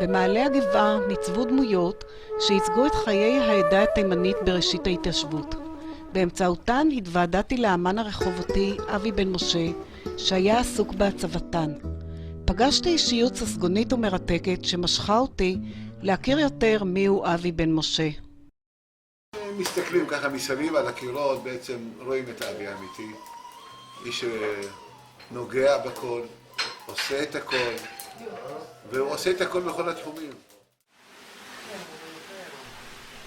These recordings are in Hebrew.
במעלה הגבעה ניצבו דמויות שייצגו את חיי העדה התימנית בראשית ההתיישבות. באמצעותן התוועדתי לאמן הרחובותי אבי בן משה, שהיה עסוק בהצבתן. פגשתי אישיות ססגונית ומרתקת שמשכה אותי להכיר יותר מיהו אבי בן משה. מסתכלים ככה מסביב על הקירות, בעצם רואים את אבי האמיתי. איש שנוגע בכל, עושה את הכל, והוא עושה את הכל בכל התחומים.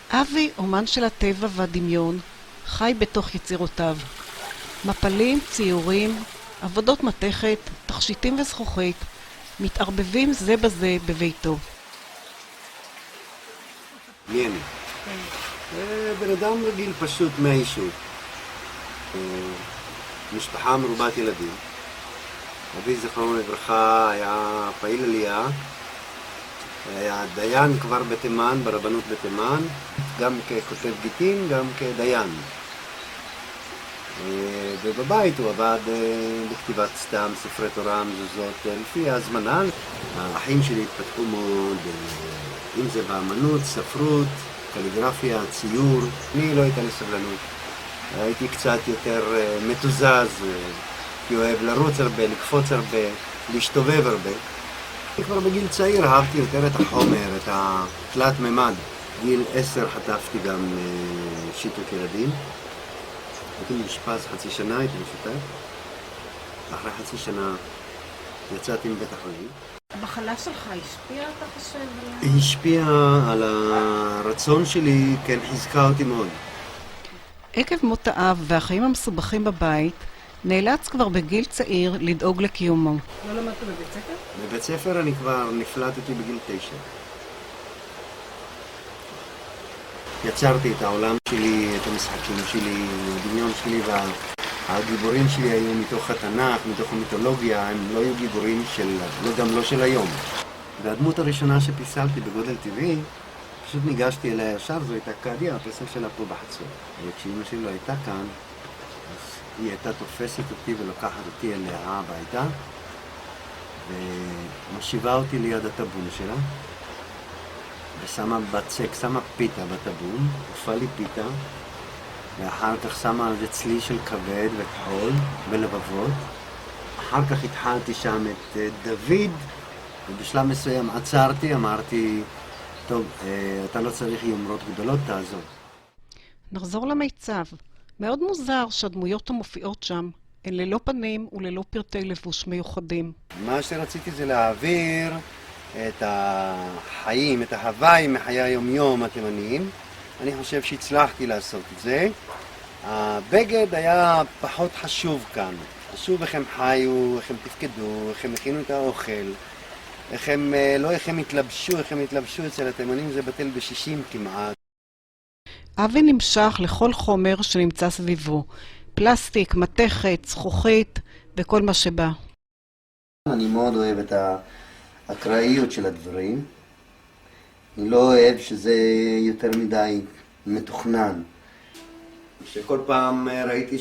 אבי, אומן של הטבע והדמיון, חי בתוך יצירותיו. מפלים, ציורים, עבודות מתכת, תכשיטים וזכוכית, מתערבבים זה בזה בביתו. מי אני? בן אדם רגיל פשוט מהיישוב. משפחה מרובת ילדים. אבי זכרונו לברכה היה פעיל עלייה, היה דיין כבר בתימן, ברבנות בתימן, גם ככותב גיטין, גם כדיין. ובבית הוא עבד בכתיבת סתם, ספרי תורה, מזוזות, לפי ההזמנה. האחים שלי התפתחו מאוד, אם זה באמנות, ספרות, קליגרפיה, ציור. אני לא הייתה לי סבלנות. הייתי קצת יותר מתוזז, כי אוהב לרוץ הרבה, לקפוץ הרבה, להשתובב הרבה. כבר בגיל צעיר אהבתי יותר את החומר, את התלת ממד. גיל 10 חטפתי גם שיתוק ילדים. הייתי מאושפז חצי שנה, הייתי משותף. אחרי חצי שנה יצאתי מבית החולים. המחלה שלך השפיעה, אתה חושב? היא השפיעה על הרצון שלי, כן, חיזקה אותי מאוד. עקב מות האב והחיים המסובכים בבית, נאלץ כבר בגיל צעיר לדאוג לקיומו. לא למדת בבית ספר? בבית ספר אני כבר נפלטתי בגיל 9. יצרתי את העולם שלי, את המשחקים שלי, הדמיון שלי, והגיבורים שלי היו מתוך התנ"ך, מתוך המיתולוגיה, הם לא היו גיבורים גם לא של היום. והדמות הראשונה שפיסלתי בגודל טבעי, פשוט ניגשתי אליה ישר, זו הייתה קדיה, הפסל שלה פה בחצור. וכשאמא שלי לא הייתה כאן, אז היא הייתה תופסת אותי ולוקחת אותי אליה הביתה, ומשיבה אותי ליד הטבון שלה, ושמה בצק, שמה פיתה בטבון, הופעה לי פיתה, ואחר כך שמה על זה צלי של כבד וכחול ולבבות. אחר כך התחלתי שם את דוד, ובשלב מסוים עצרתי, אמרתי, טוב, אתה לא צריך יומרות גדולות, תעזור. נחזור למיצב. מאוד מוזר שהדמויות המופיעות שם הן ללא פנים וללא פרטי לבוש מיוחדים. מה שרציתי זה להעביר את החיים, את ההוואי מחיי היומיום התימניים. אני חושב שהצלחתי לעשות את זה. הבגד היה פחות חשוב כאן. חשוב איך הם חיו, איך הם תפקדו, איך הם הכינו את האוכל, לא איך הם התלבשו אצל התימנים, זה בטל ב-60 כמעט. אבי נמשך לכל חומר שנמצא סביבו, פלסטיק, מתכת, זכוכית וכל מה שבא. אני מאוד אוהב את האקראיות של הדברים. אני לא אוהב שזה יותר מדי מתוכנן. שכל פעם ראיתי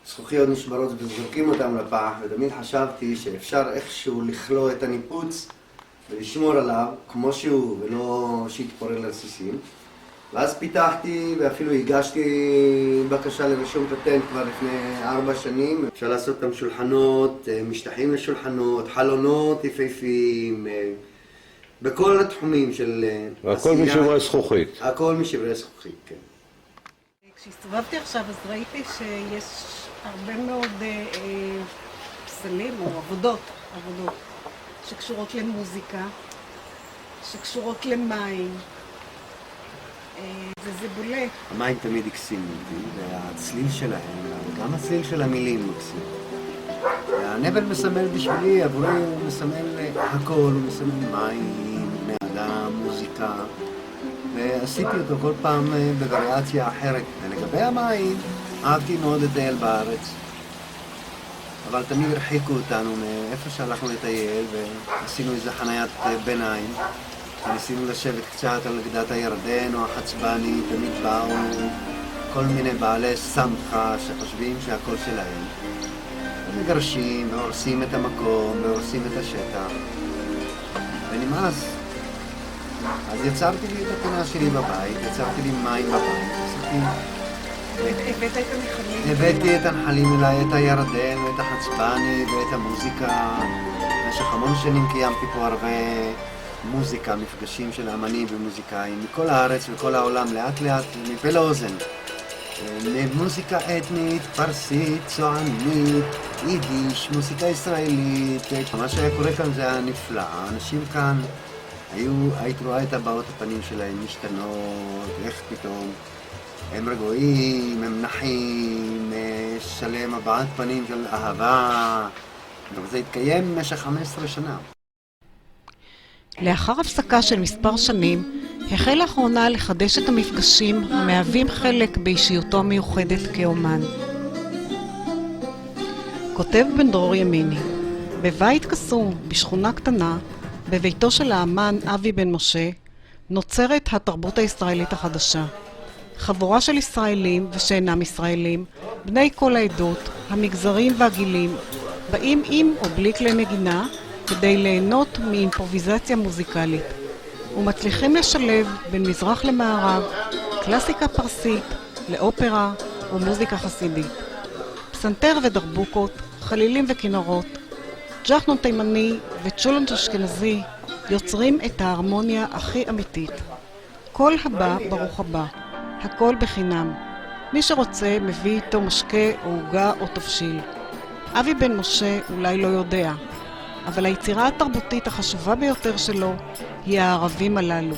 שזכוכיות נשברות וזורקים אותם לפח, ותמיד חשבתי שאפשר איכשהו לכלוא את הניפוץ ולשמור עליו כמו שהוא, ולא שיתפורר לרסיסים. ואז פיתחתי ואפילו הגשתי בקשה לרשום פטנט כבר לפני 4 שנים. אפשר לעשות גם שולחנות, משטחים לשולחנות, חלונות יפהפיים, בכל התחומים של והכל משברי זכוכית. הכל משברי זכוכית, כן. כשהסתובבתי עכשיו אז ראיתי שיש הרבה מאוד פסלים או עבודות שקשורות למוזיקה, שקשורות למים. וזה בולט. המים תמיד הקסימו אותי, והצליל שלהם, גם הצליל של המילים מקסים. והנבל מסמל בשבילי, עבורי הוא מסמל הכל, הוא מסמל מים, בני אדם, מוזיקה. ועשיתי אותו כל פעם בווריאציה אחרת. ולגבי המים, אהבתי מאוד לטייל בארץ. אבל תמיד הרחיקו אותנו מאיפה שהלכנו לטייל, ועשינו איזו חניית ביניים. ניסינו לשבת קצת על גדת הירדן או החצבני, תמיד באו כל מיני בעלי סמכה שחושבים שהכל שלהם. מגרשים והורסים את המקום והורסים את השטח. ונמאס אז יצרתי לי את הפינה שלי בבית, יצרתי לי מים בבית, הבאת את הנחלים. הבאתי את הנחלים אליי, את הירדן ואת החצבני ואת המוזיקה. במשך המון שנים קיימתי פה הרבה מוזיקה, מפגשים של אמנים ומוזיקאים מכל הארץ וכל העולם, לאט לאט, מפה לאוזן. מוזיקה אתנית, פרסית, צוענית, יידיש, מוזיקה ישראלית. מה שהיה קורה כאן זה היה נפלא. האנשים כאן, היית רואה את הבעות הפנים שלהם משתנות, איך פתאום. הם רגועים, הם נחים, שלם הבעת פנים של אהבה. וזה התקיים במשך 15 שנה. לאחר הפסקה של מספר שנים, החל לאחרונה לחדש את המפגשים המהווים חלק באישיותו המיוחדת כאומן. כותב בן דרור ימיני, בבית קסום, בשכונה קטנה, בביתו של האמן אבי בן משה, נוצרת התרבות הישראלית החדשה. חבורה של ישראלים ושאינם ישראלים, בני כל העדות, המגזרים והגילים, באים עם או בלי כלי נגינה כדי ליהנות מאימפרוביזציה מוזיקלית, ומצליחים לשלב בין מזרח למערב, קלאסיקה פרסית לאופרה ומוזיקה חסידית. פסנתר ודרבוקות, חלילים וכינורות, ג'חנון תימני וצ'ולנט אשכנזי יוצרים את ההרמוניה הכי אמיתית. כל הבא ברוך הבא, הכל בחינם. מי שרוצה מביא איתו משקה או עוגה או תבשיל. אבי בן משה אולי לא יודע, אבל היצירה התרבותית החשובה ביותר שלו היא הערבים הללו.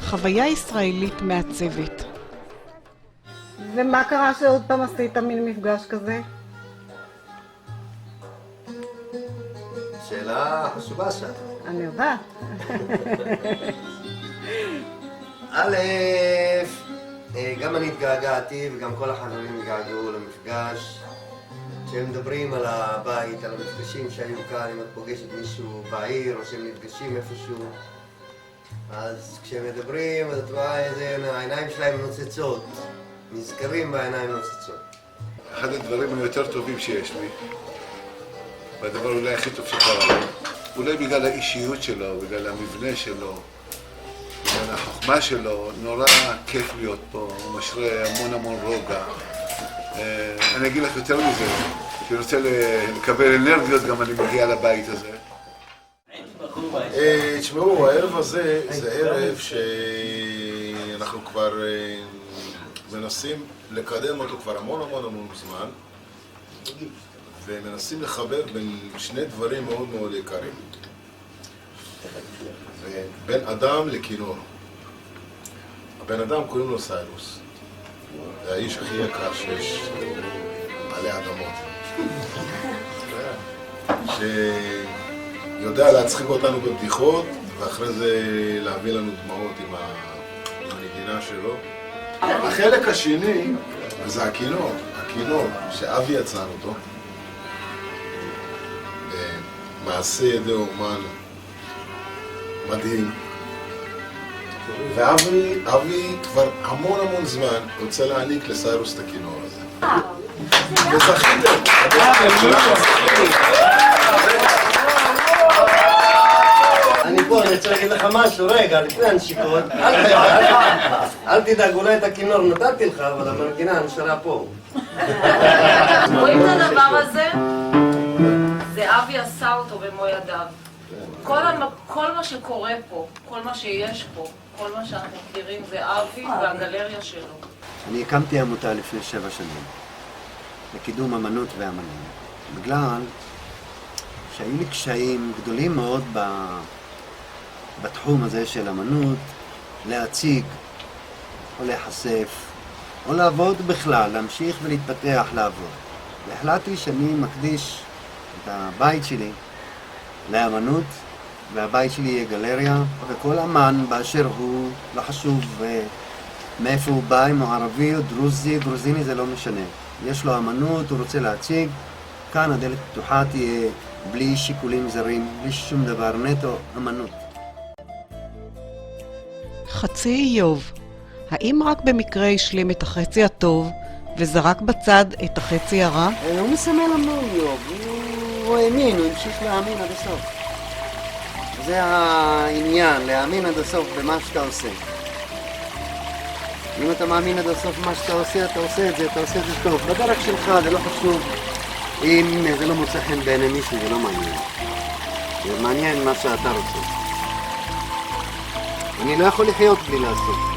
חוויה ישראלית מעצבת. ומה קרה שעוד פעם עשית מין מפגש כזה? שאלה חשובה שם. אני יודעת. א', גם אני התגעגעתי וגם כל החברים התגעגעו למפגש. כשהם מדברים על הבית, על המפגשים שהיו כאן, אם את פוגשת מישהו בעיר או שהם נפגשים איפשהו, אז כשהם מדברים, אז את רואה איזה העיניים שלהם נוצצות, נזכרים בעיניים נוצצות. אחד הדברים היותר טובים שיש לי, והדבר אולי הכי טוב שקרה לי, אולי בגלל האישיות שלו, בגלל המבנה שלו, בגלל החוכמה שלו, נורא כיף להיות פה, הוא משרה המון רוגע. אני אגיד לך יותר מזה, שאני רוצה לקבל אנרגיות גם אני מגיע לבית הזה. תשמעו, הערב הזה זה ערב שאנחנו כבר מנסים לקדם אותו כבר המון זמן, ומנסים לחבר בין שני דברים מאוד יקרים. בין אדם לכינור. הבן אדם קוראים לו סיירוס. זה האיש הכי יקר שיש עלי אדמות. שיודע להצחיק אותנו בבדיחות, ואחרי זה להביא לנו דמעות עם הנגינה שלו. החלק השני זה הכינור שאבי יצר אותו. מעשה ידי אומן מדהים. ואבי כבר המון זמן רוצה להעניק לסיירוס את הכינור הזה. וזכיתם. אני פה, אני רוצה להגיד לך משהו, רגע, לפני הנשיקות. אל תדאג, אולי את הכינור נתתי לך, אבל המנגינה נשארה פה. רואים את הדבר הזה? זה אבי עשה אותו במו ידיו. כל מה שקורה פה, כל מה שיש פה, כל מה שאנחנו מכירים זה אבי והגלריה שלו. אני הקמתי עמותה לפני 7 שנים לקידום אמנות ואמנים, בגלל שהיו לי קשיים גדולים מאוד בתחום הזה של אמנות, להציג או להיחשף או לעבוד בכלל, להמשיך ולהתפתח לעבוד. והחלטתי שאני מקדיש את הבית שלי לאמנות, והבית שלי יהיה גלריה, וכל אמן באשר הוא, לא חשוב מאיפה הוא בא, אם הוא ערבי או דרוזי, גרוזיני, זה לא משנה. יש לו אמנות, הוא רוצה להציג, כאן הדלת פתוחה תהיה בלי שיקולים זרים, בלי שום דבר, נטו אמנות. חצי איוב, האם רק במקרה השלים את החצי הטוב וזרק בצד את החצי הרע? הוא מסמל לנו איוב, הוא האמין, הוא המשיך להאמין עד הסוף. זה העניין, להאמין עד הסוף במה שאתה עושה. אם אתה מאמין עד הסוף במה שאתה עושה, אתה עושה את זה טוב. בדרך שלך, זה לא חשוב. אם זה לא מוצא חן בעיני מישהו, זה לא מעניין. זה מעניין מה שאתה רוצה. אני לא יכול לחיות בלי לעשות.